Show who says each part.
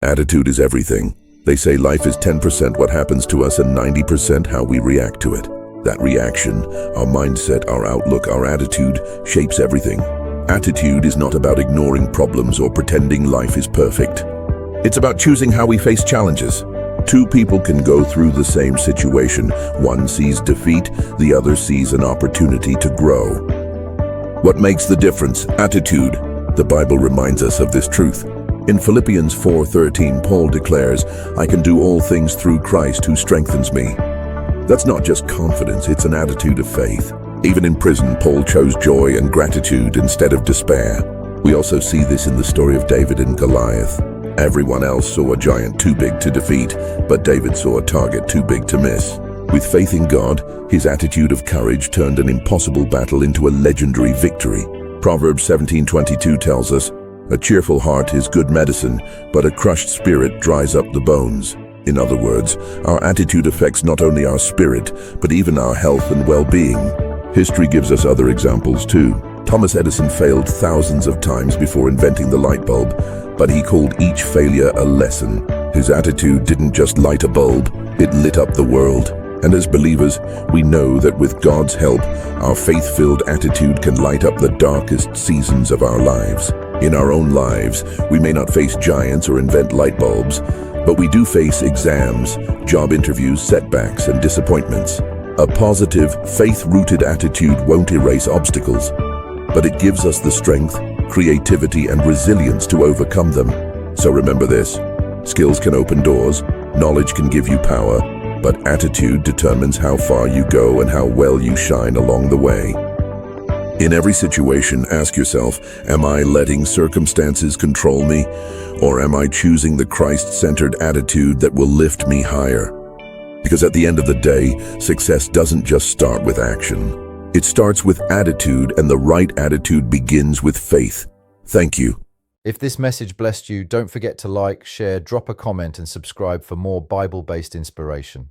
Speaker 1: Attitude is everything. They say life is 10% what happens to us and 90% how we react to it. That reaction, our mindset, our outlook, our attitude, shapes everything. Attitude is not about ignoring problems or pretending life is perfect. It's about choosing how we face challenges. Two people can go through the same situation. One sees defeat, the other sees an opportunity to grow. What makes the difference? Attitude. The Bible reminds us of this truth. In Philippians 4:13, Paul declares, "I can do all things through Christ who strengthens me." That's not just confidence, it's an attitude of faith. Even in prison, Paul chose joy and gratitude instead of despair. We also see this in the story of David and Goliath. Everyone else saw a giant too big to defeat, but David saw a target too big to miss. With faith in God, his attitude of courage turned an impossible battle into a legendary victory. Proverbs 17:22 tells us, "A cheerful heart is good medicine, but a crushed spirit dries up the bones." In other words, our attitude affects not only our spirit, but even our health and well-being. History gives us other examples too. Thomas Edison failed thousands of times before inventing the light bulb, but he called each failure a lesson. His attitude didn't just light a bulb, it lit up the world. And as believers, we know that with God's help, our faith-filled attitude can light up the darkest seasons of our lives. In our own lives, we may not face giants or invent light bulbs, but we do face exams, job interviews, setbacks, and disappointments. A positive, faith-rooted attitude won't erase obstacles, but it gives us the strength, creativity, and resilience to overcome them. So remember this: skills can open doors, knowledge can give you power, but attitude determines how far you go and how well you shine along the way. In every situation, ask yourself, am I letting circumstances control me, or am I choosing the Christ-centered attitude that will lift me higher? Because at the end of the day, success doesn't just start with action. It starts with attitude, and the right attitude begins with faith. Thank you.
Speaker 2: If this message blessed you, don't forget to like, share, drop a comment, and subscribe for more Bible-based inspiration.